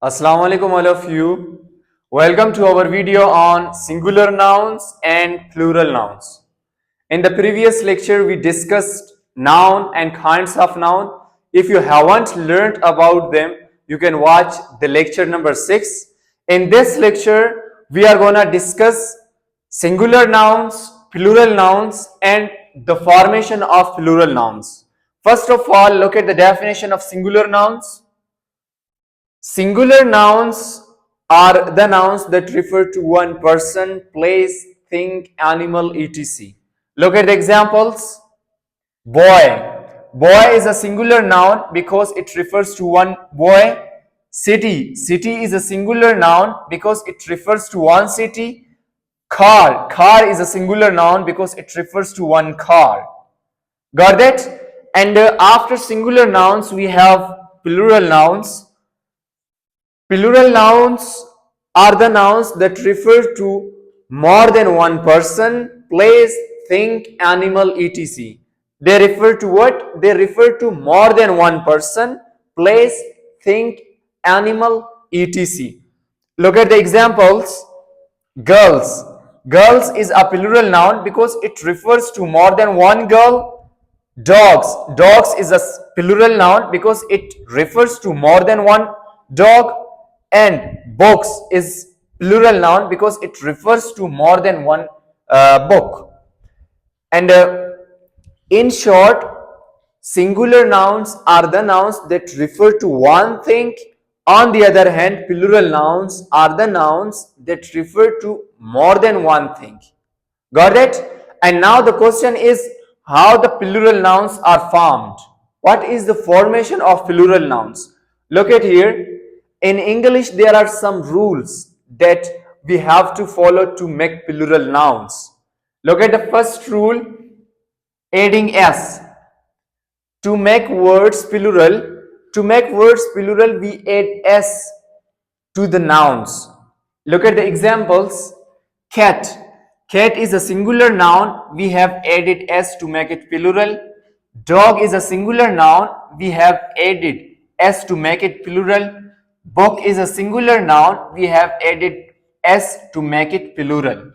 Assalamu alaikum all of you. Welcome to our video on singular nouns and plural nouns. In the previous lecture we discussed noun and kinds of noun. If you haven't learned about them, you can watch the lecture number 6. In this lecture we are going to discuss singular nouns, plural nouns and the formation of plural nouns. First of all, look at the definition of singular nouns. Singular nouns are the nouns that refer to one person, place, thing, animal, etc. Look at the examples. Boy. Boy is a singular noun because it refers to one boy. City. City is a singular noun because it refers to one city. Car. Car is a singular noun because it refers to one car. Got that? And after singular nouns, we have plural nouns. Plural nouns are the nouns that refer to more than one person, place, thing, animal, etc. They refer to what? They refer to more than one person, place, thing, animal, etc. Look at the examples. Girls. Girls is a plural noun because it refers to more than one girl. Dogs. Dogs is a plural noun because it refers to more than one dog. And books is plural noun because it refers to more than one book. And in short, singular nouns are the nouns that refer to one thing. On the other hand, plural nouns are the nouns that refer to more than one thing. Got it? And now the question is how the plural nouns are formed. What is the formation of plural nouns? Look at here. In English, there are some rules that we have to follow to make plural nouns. Look at the first rule, adding s. To make words plural, we add s to the nouns. Look at the examples. Cat. Cat is a singular noun. We have added s to make it plural. Dog is a singular noun. We have added s to make it plural. Book is a singular noun. We have added s to make it plural.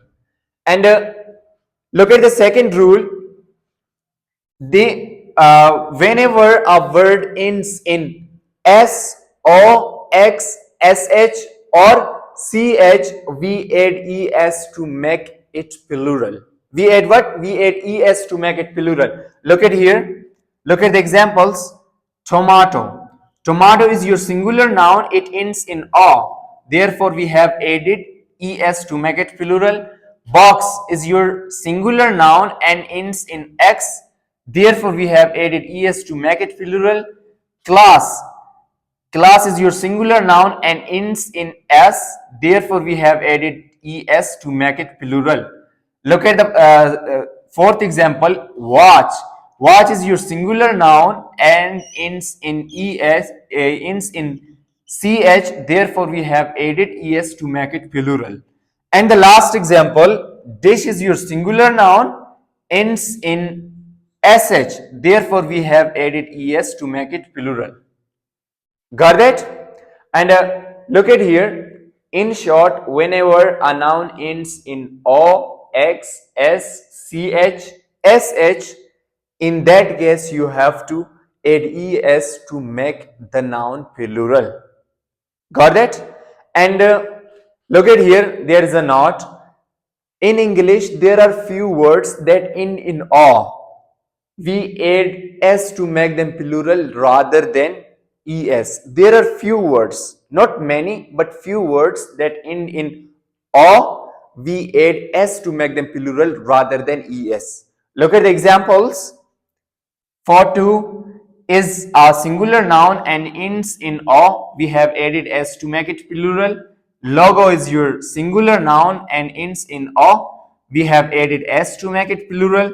And look at the second rule. Whenever a word ends in s, o, x, sh or ch, we add es to make it plural. We add what? We add es to make it plural. Look at here. Look at the examples. Tomato. Tomato is your singular noun. It ends in o. Therefore, we have added es to make it plural. Box is your singular noun and ends in x. Therefore, we have added es to make it plural. Class. Class is your singular noun and ends in s. Therefore, we have added es to make it plural. Look at the fourth example. Watch. Watch is your singular noun and ends in ends in ch. Therefore, we have added es to make it plural. And the last example. Dish is your singular noun, ends in sh. Therefore, we have added es to make it plural. Got that? And look at here. In short, whenever a noun ends in o, x, s, ch, sh, in that case you have to add es to make the noun plural. Got that? And look at here. There is a note. In English, there are few words that end in o. We add s to make them plural rather than es. There are few words, not many, but few words that end in o. We add s to make them plural rather than es. Look at the examples. Photo is a singular noun and ends in o. We have added s to make it plural. Logo is your singular noun and ends in o. We have added s to make it plural.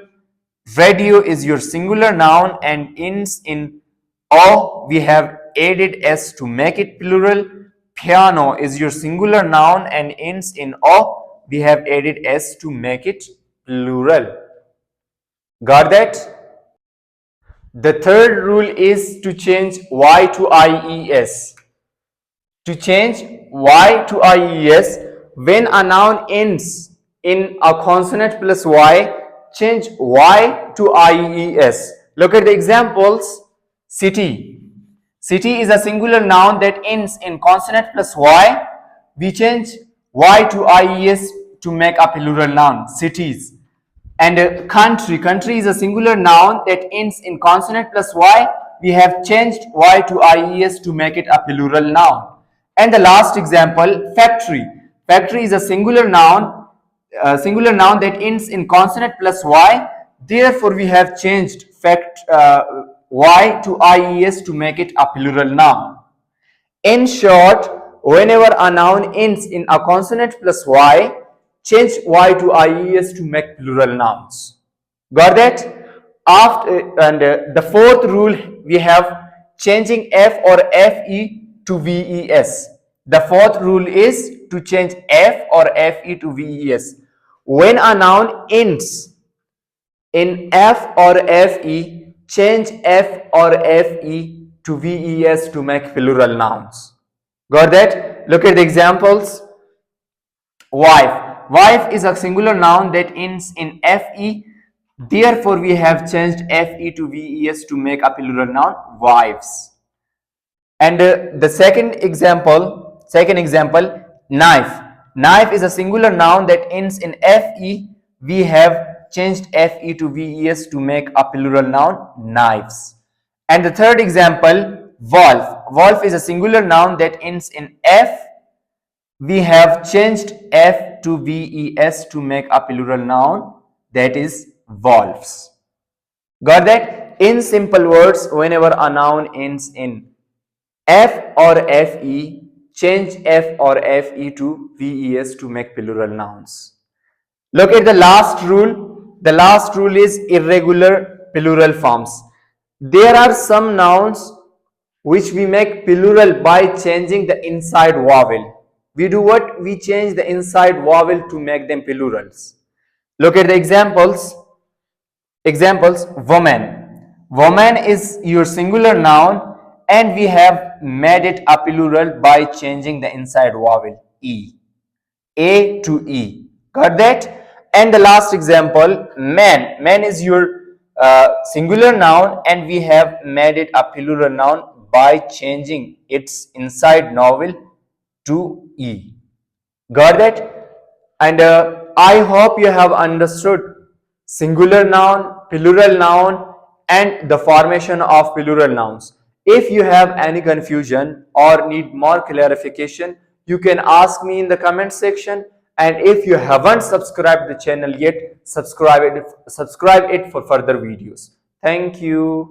Radio is your singular noun and ends in o. We have added s to make it plural. Piano is your singular noun and ends in o. We have added s to make it plural. Got that? The third rule is to change y to ies. to change y to ies. When a noun ends in a consonant plus y, change y to ies. Look at the examples. City. City is a singular noun that ends in consonant plus y. We change y to ies to make a plural noun, cities. And country. Country is a singular noun that ends in consonant plus y. We have changed y to ies to make it a plural noun. And the last example, factory. Factory is a singular noun that ends in consonant plus y. Therefore, we have changed y to ies to make it a plural noun. In short, whenever a noun ends in a consonant plus y, change y to ies to make plural nouns. Got that? The fourth rule, we have changing f or fe to ves. The fourth rule is to change f or fe to ves. When a noun ends in f or fe, change f or fe to ves to make plural nouns. Got that? Look at the examples. Wife. Wife is a singular noun that ends in fe. Therefore, we have changed fe to ves to make a plural noun, wives. And the second example, knife. Knife is a singular noun that ends in fe. We have changed fe to ves to make a plural noun, knives. And the third example, wolf. Wolf is a singular noun that ends in f. We have changed f to ves to make a plural noun, that is wolves. Got that? In simple words, whenever a noun ends in f or fe, change f or fe to ves to make plural nouns. Look at the last rule. The last rule is irregular plural forms. There are some nouns which we make plural by changing the inside vowel. We do what? We change the inside vowel to make them plurals. Look at the examples. Woman. Woman is your singular noun and we have made it a plural by changing the inside vowel, e. A to E. Got that? And the last example, man. Man is your singular noun and we have made it a plural noun by changing its inside vowel to E. Got that? And I hope you have understood singular noun, plural noun, and the formation of plural nouns. If you have any confusion or need more clarification, you can ask me in the comment section. And if you haven't subscribed the channel yet, subscribe it for further videos. Thank you.